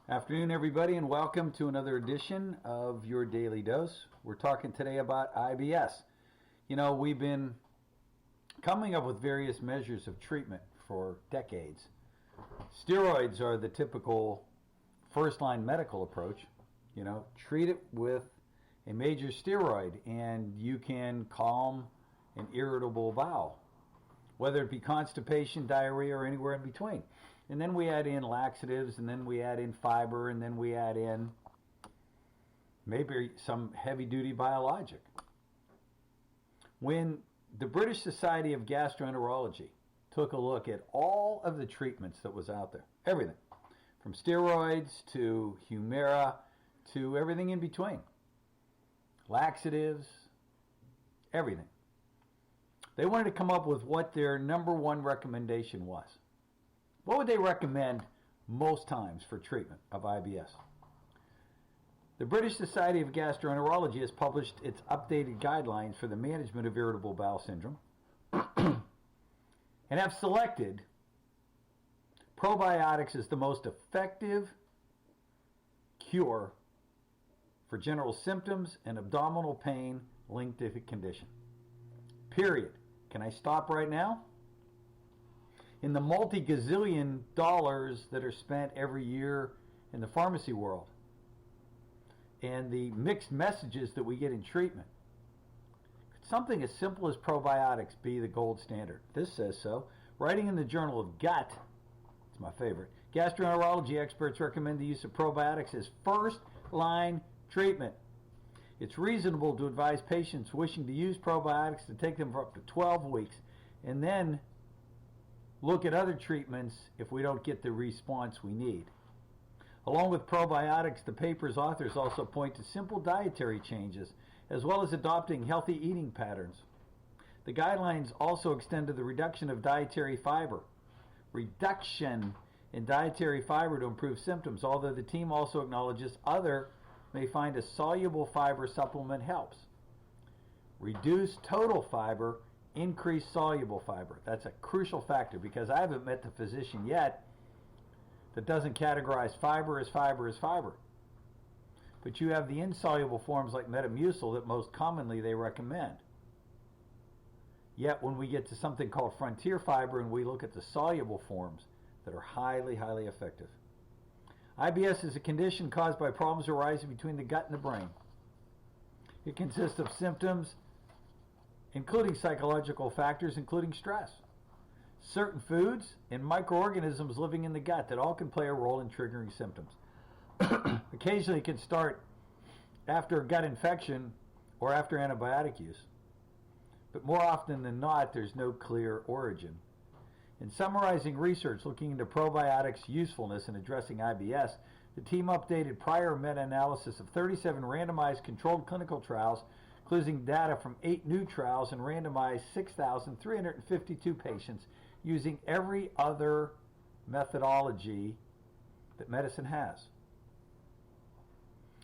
Afternoon, everybody, and welcome to another edition of Your Daily Dose. We're talking today about IBS. You know, we've been coming up with various measures of treatment for decades. Steroids are the typical first-line medical approach. You know, treat it with a major steroid and you can calm an irritable bowel, whether it be constipation, diarrhea, or anywhere in between. And then we add in laxatives, and then we add in fiber, and then we add in maybe some heavy-duty biologic. When the British Society of Gastroenterology took a look at all of the treatments that was out there, everything, from steroids to Humira to everything in between, laxatives, everything, they wanted to come up with what their number one recommendation was. What would they recommend most times for treatment of IBS? The British Society of Gastroenterology has published its updated guidelines for the management of irritable bowel syndrome and have selected probiotics as the most effective cure for general symptoms and abdominal pain linked to the condition. Period. Can I stop right now? In the multi-gazillion dollars that are spent every year in the pharmacy world and the mixed messages that we get in treatment, could something as simple as probiotics be the gold standard? This says so. Writing in the Journal of Gut, it's my favorite, gastroenterology experts recommend the use of probiotics as first-line treatment. It's reasonable to advise patients wishing to use probiotics to take them for up to 12 weeks and then look at other treatments if we don't get the response we need. Along with probiotics, the paper's authors also point to simple dietary changes as well as adopting healthy eating patterns. The guidelines also extend to the reduction of dietary fiber. Reduction in dietary fiber to improve symptoms, although the team also acknowledges others may find a soluble fiber supplement helps. Reduce total fiber, increase soluble fiber. That's a crucial factor because I haven't met the physician yet that doesn't categorize fiber as fiber as fiber. But you have the insoluble forms like Metamucil that most commonly they recommend. Yet when we get to something called frontier fiber and we look at the soluble forms that are highly, highly effective. IBS is a condition caused by problems arising between the gut and the brain. It consists of symptoms including psychological factors, including stress, certain foods, and microorganisms living in the gut that all can play a role in triggering symptoms. Occasionally it can start after a gut infection or after antibiotic use, but more often than not there's no clear origin. In summarizing research looking into probiotics' usefulness in addressing IBS, the team updated prior meta-analysis of 37 randomized controlled clinical trials including data from 8 new trials and randomized 6,352 patients using every other methodology that medicine has.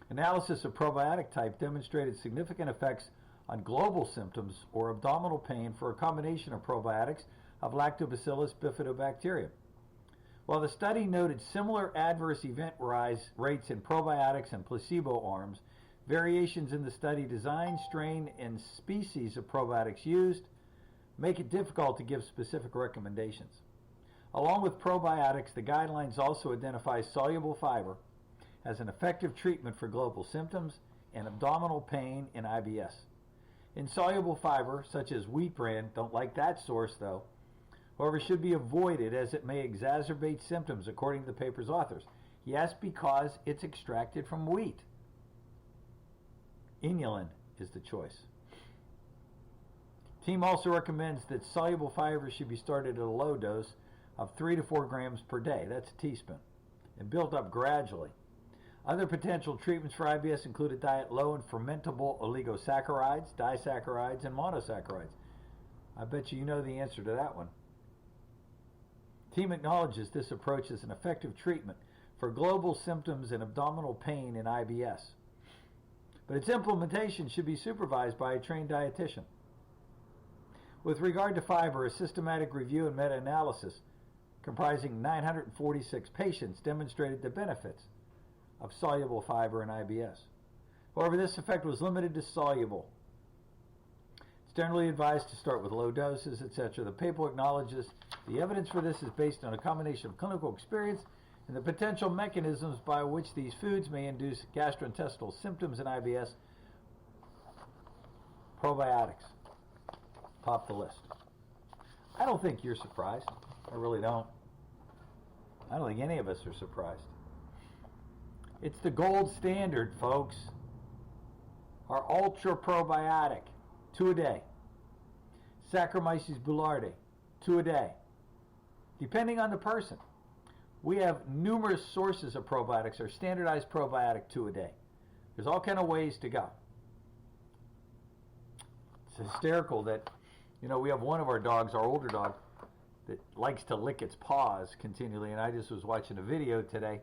Analysis of probiotic type demonstrated significant effects on global symptoms or abdominal pain for a combination of probiotics of Lactobacillus bifidobacterium. While the study noted similar adverse event rates in probiotics and placebo arms, variations in the study design, strain, and species of probiotics used make it difficult to give specific recommendations. Along with probiotics, the guidelines also identify soluble fiber as an effective treatment for global symptoms and abdominal pain in IBS. Insoluble fiber, such as wheat bran, don't like that source though, however, should be avoided as it may exacerbate symptoms according to the paper's authors. Yes, because it's extracted from wheat. Inulin is the choice. Team also recommends that soluble fiber should be started at a low dose of 3 to 4 grams per day, that's a teaspoon, and built up gradually. Other potential treatments for IBS include a diet low in fermentable oligosaccharides, disaccharides, and monosaccharides. I bet you know the answer to that one. Team acknowledges this approach as an effective treatment for global symptoms and abdominal pain in IBS. But its implementation should be supervised by a trained dietitian. With regard to fiber, a systematic review and meta-analysis comprising 946 patients demonstrated the benefits of soluble fiber in IBS. However, this effect was limited to soluble. It's generally advised to start with low doses, etc. The paper acknowledges the evidence for this is based on a combination of clinical experience and the potential mechanisms by which these foods may induce gastrointestinal symptoms in IBS. Probiotics top the list. I don't think you're surprised. I really don't. I don't think any of us are surprised. It's the gold standard, folks. Our ultra probiotic, 2 a day. Saccharomyces boulardii, 2 a day. Depending on the person. We have numerous sources of probiotics. Our standardized probiotic, 2 a day. There's all kind of ways to go. It's hysterical that, we have one of our dogs, our older dog, that likes to lick its paws continually. And I just was watching a video today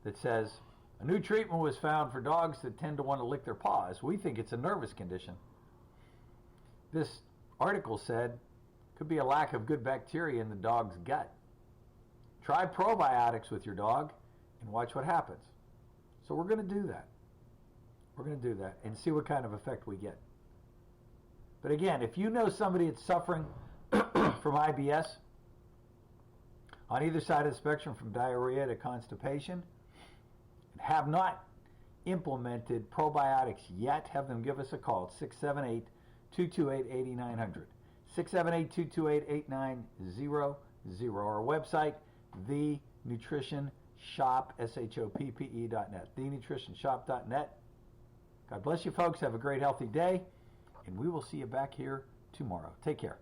that says, a new treatment was found for dogs that tend to want to lick their paws. We think it's a nervous condition. This article said could be a lack of good bacteria in the dog's gut. Try probiotics with your dog and watch what happens. So we're going to do that. We're going to do that and see what kind of effect we get. But again, if you know somebody that's suffering from IBS, on either side of the spectrum from diarrhea to constipation, and have not implemented probiotics yet, have them give us a call at 678-228-8900. 678-228-8900. Our website, thenutritionshop, SHOPPE.net. Thenutritionshop.net. God bless you, folks. Have a great, healthy day. And we will see you back here tomorrow. Take care.